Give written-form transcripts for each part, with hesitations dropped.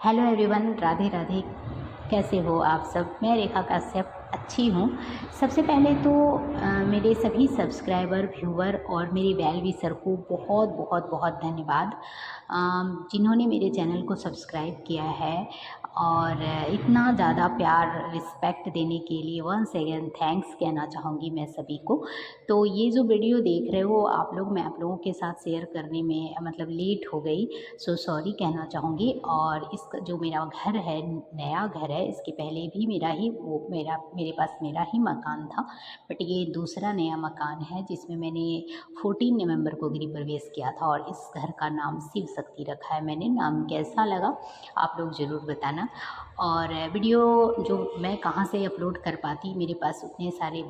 Hello everyone, Radhe Radhe. कैसे हो आप सब? मैं रेखा कश्यप अच्छी हूँ। सबसे पहले तो मेरे सभी सब्सक्राइबर, व्यूवर और मेरे वेल विशर को बहुत बहुत बहुत धन्यवाद, जिन्होंने मेरे चैनल को सब्सक्राइब किया है और इतना ज़्यादा प्यार रिस्पेक्ट देने के लिए वंस अगेन थैंक्स कहना चाहूँगी मैं सभी को। तो ये जो वीडियो देख रहे हो आप लोग, मैं आप लोगों के साथ शेयर करने में मतलब लेट हो गई, सो सॉरी कहना चाहूँगी। और इस जो मेरा घर है, नया घर है, इसके पहले भी मेरे पास मेरा ही मकान था, बट ये दूसरा नया मकान है जिसमें मैंने 14 नवंबर को गृह प्रवेश किया था और इस घर का नाम शिव शक्ति रखा है मैंने। नाम कैसा लगा आप लोग ज़रूर बताना। और वीडियो जो मैं कहाँ से अपलोड कर पाती, मेरे पास उतने सारे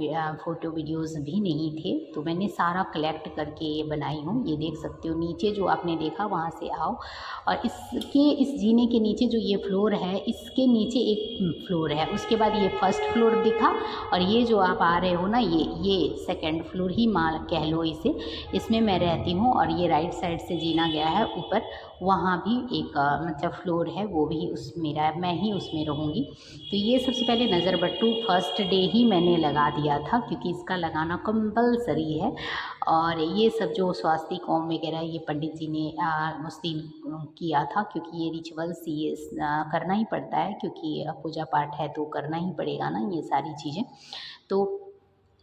फ़ोटो वीडियोज़ भी नहीं थे, तो मैंने सारा कलेक्ट करके ये बनाई हूँ। ये देख सकते हो नीचे जो आपने देखा वहाँ से आओ, और इस जीने के नीचे जो ये फ्लोर है, इसके नीचे एक फ्लोर है, उसके बाद ये फर्स्ट फ्लोर दिखा, और ये जो आप आ रहे हो ना, ये सेकंड फ्लोर ही मान कह लो इसे, इसमें मैं रहती हूँ। और ये राइट साइड से जीना गया है ऊपर, वहाँ भी एक मतलब फ्लोर है, वो भी उस मेरा मैं ही उसमें रहूँगी। तो ये सबसे पहले नज़र बट्टू फर्स्ट डे ही मैंने लगा दिया था, क्योंकि इसका लगाना कंपलसरी है। और ये सब जो स्वास्तिक ओम वगैरह ये पंडित जी ने उस दिन किया था, क्योंकि ये रिचुअल्स ये करना ही पड़ता है, क्योंकि पूजा पाठ है तो करना ही पड़ेगा ना ये सारी चीज़ें। तो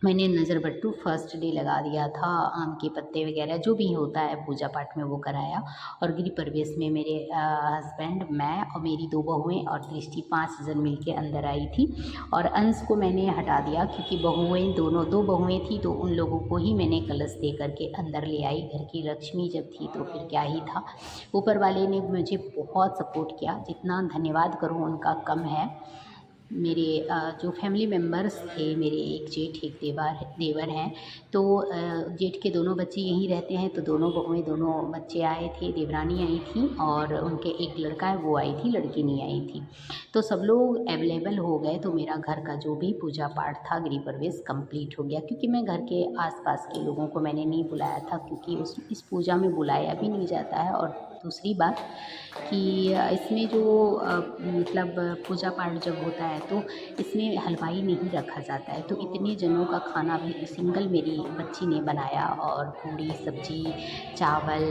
मैंने नज़र बट्टू फर्स्ट डे लगा दिया था, आम के पत्ते वगैरह जो भी होता है पूजा पाठ में वो कराया। और गृह प्रवेश में मेरे हस्बैंड, मैं और मेरी 2 बहुएँ और दृष्टि 5 जन मिल के अंदर आई थी। और अंश को मैंने हटा दिया, क्योंकि बहुएँ दोनों 2 बहुएँ थी, तो उन लोगों को ही मैंने कलश दे करके अंदर ले आई। घर की लक्ष्मी जब थी तो फिर क्या ही था। ऊपर वाले ने मुझे बहुत सपोर्ट किया, जितना धन्यवाद करूँ उनका कम है। मेरे जो फैमिली मेम्बर्स थे, मेरे एक जेठ एक देवर हैं, तो जेठ के दोनों बच्चे यहीं रहते हैं, तो दोनों बहुएँ दोनों बच्चे आए थे, देवरानी आई थी और उनके एक लड़का है वो आई थी, लड़की नहीं आई थी। तो सब लोग अवेलेबल हो गए, तो मेरा घर का जो भी पूजा पाठ था, गृह प्रवेश कंप्लीट हो गया। क्योंकि मैं घर के आसपास के लोगों को मैंने नहीं बुलाया था, क्योंकि इस पूजा में बुलाया भी नहीं जाता है। और दूसरी बात कि इसमें जो मतलब पूजा पाठ जब होता है तो इसमें हलवाई नहीं रखा जाता है, तो इतने जनों का खाना भी सिंगल मेरी बच्ची ने बनाया। और पूड़ी सब्जी, चावल,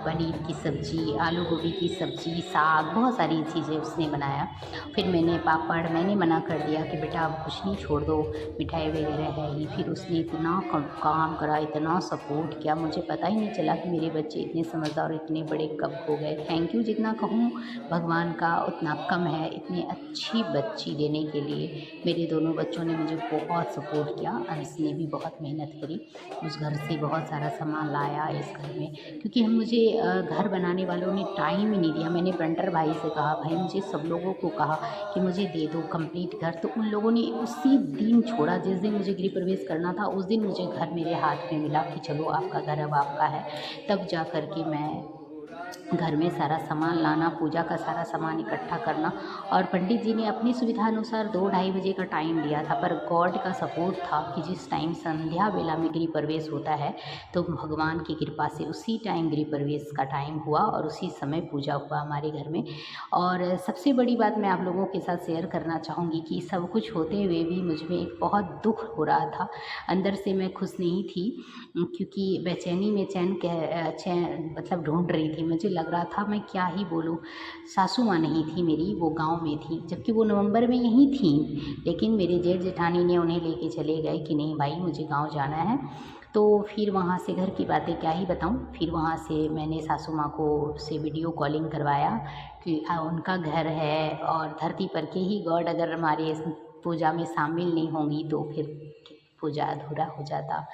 पनीर की सब्जी, आलू गोभी की सब्जी, साग, बहुत सारी चीज़ें उसने बनाया। फिर मैंने मना कर दिया कि बेटा अब कुछ नहीं, छोड़ दो, मिठाई वगैरह है ही। फिर उसने इतना काम करा, इतना सपोर्ट किया, मुझे पता ही नहीं चला कि मेरे बच्चे इतने समझदार और इतने बड़े कब हो गए। थैंक यू जितना कहूँ भगवान का उतना कम है, इतनी अच्छी बच्ची देने के लिए। मेरे दोनों बच्चों ने मुझे बहुत सपोर्ट किया, अंश ने भी बहुत मेहनत करी, उस घर से बहुत सारा सामान लाया इस घर में। क्योंकि मुझे घर बनाने वालों ने टाइम ही नहीं दिया। मैंने पेंटर भाई से कहा, भाई मुझे सब लोगों को कहा कि मुझे दे दो कंप्लीट घर, तो उन लोगों ने उसी दिन छोड़ा, जिस दिन मुझे गृह प्रवेश करना था उस दिन मुझे घर मेरे हाथ में मिला कि चलो आपका घर अब आपका है। तब जा कर के मैं घर में सारा सामान लाना, पूजा का सारा सामान इकट्ठा करना। और पंडित जी ने अपनी सुविधा अनुसार 2-2:30 बजे का टाइम दिया था, पर गॉड का सपोर्ट था कि जिस टाइम संध्या वेला में गृह प्रवेश होता है, तो भगवान की कृपा से उसी टाइम गृह प्रवेश का टाइम हुआ और उसी समय पूजा हुआ हमारे घर में। और सबसे बड़ी बात मैं आप लोगों के साथ शेयर करना चाहूँगी कि सब कुछ होते हुए भी मुझ में एक बहुत दुख हो रहा था, अंदर से मैं खुश नहीं थी, क्योंकि बेचैनी में चैन मतलब ढूंढ रही थी। मुझे लग रहा था मैं क्या ही बोलूँ, सासू माँ नहीं थी मेरी, वो गांव में थी, जबकि वो नवंबर में यहीं थी। लेकिन मेरे जेठ जेठानी ने उन्हें लेके चले गए कि नहीं भाई मुझे गांव जाना है। तो फिर वहाँ से घर की बातें क्या ही बताऊँ, फिर वहाँ से मैंने सासू माँ को से वीडियो कॉलिंग करवाया कि उनका घर है, और धरती पर के ही गॉड अगर हमारे इस पूजा में शामिल नहीं होंगी तो फिर पूजा अधूरा हो जाता।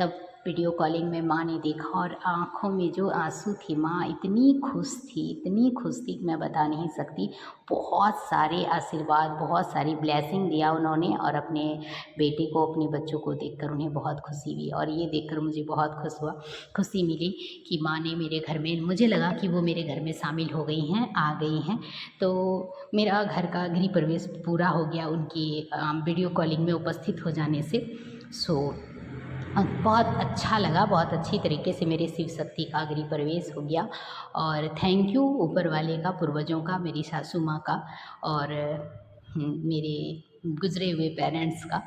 तब वीडियो कॉलिंग में माँ ने देखा और आँखों में जो आंसू थे, माँ इतनी खुश थी, इतनी खुश थी कि मैं बता नहीं सकती। बहुत सारे आशीर्वाद, बहुत सारी ब्लेसिंग दिया उन्होंने, और अपने बेटे को, अपने बच्चों को देखकर उन्हें बहुत खुशी हुई। और ये देखकर मुझे बहुत खुशी मिली कि माँ ने मेरे घर में, मुझे लगा कि वो मेरे घर में शामिल हो गई हैं, आ गई हैं। तो मेरा घर का गृह प्रवेश पूरा हो गया उनकी वीडियो कॉलिंग में उपस्थित हो जाने से। सो बहुत अच्छा लगा, बहुत अच्छी तरीके से मेरे शिव शक्ति का गृह प्रवेश हो गया। और थैंक यू ऊपर वाले का, पूर्वजों का, मेरी सासू माँ का और मेरे गुज़रे हुए पेरेंट्स का,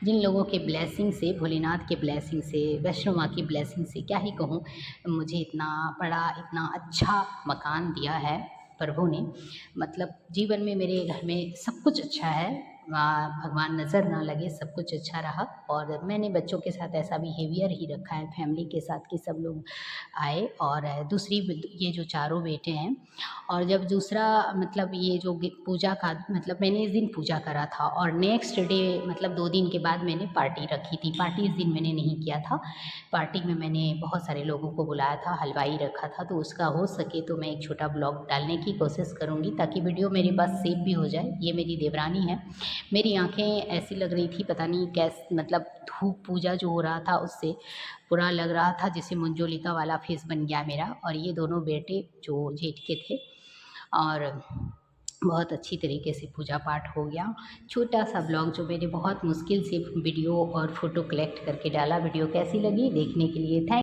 जिन लोगों के ब्लेसिंग से, भोलेनाथ के ब्लेसिंग से, वैष्णो माँ की ब्लेसिंग से, क्या ही कहूँ, मुझे इतना बड़ा, इतना अच्छा मकान दिया है प्रभु ने। मतलब जीवन में मेरे घर में सब कुछ अच्छा है, भगवान नज़र ना लगे, सब कुछ अच्छा रहा। और मैंने बच्चों के साथ ऐसा बिहेवियर ही रखा है फैमिली के साथ कि सब लोग आए। और दूसरी ये जो चारों बेटे हैं, और जब दूसरा मतलब ये जो पूजा का, मतलब मैंने इस दिन पूजा करा था और नेक्स्ट डे मतलब 2 दिन के बाद मैंने पार्टी रखी थी। पार्टी इस दिन मैंने नहीं किया था। पार्टी में मैंने बहुत सारे लोगों को बुलाया था, हलवाई रखा था, तो उसका हो सके तो मैं एक छोटा ब्लॉग डालने की कोशिश करूँगी ताकि वीडियो मेरे पास सेव भी हो जाए। ये मेरी देवरानी है। मेरी आँखें ऐसी लग रही थी, पता नहीं मतलब धूप पूजा जो हो रहा था उससे पूरा लग रहा था जैसे मंजोलिका वाला फेस बन गया मेरा। और ये दोनों बेटे जो जेठ के थे, और बहुत अच्छी तरीके से पूजा पाठ हो गया। छोटा सा ब्लॉग जो मैंने बहुत मुश्किल से वीडियो और फ़ोटो कलेक्ट करके डाला। वीडियो कैसी लगी देखने के लिए थैंक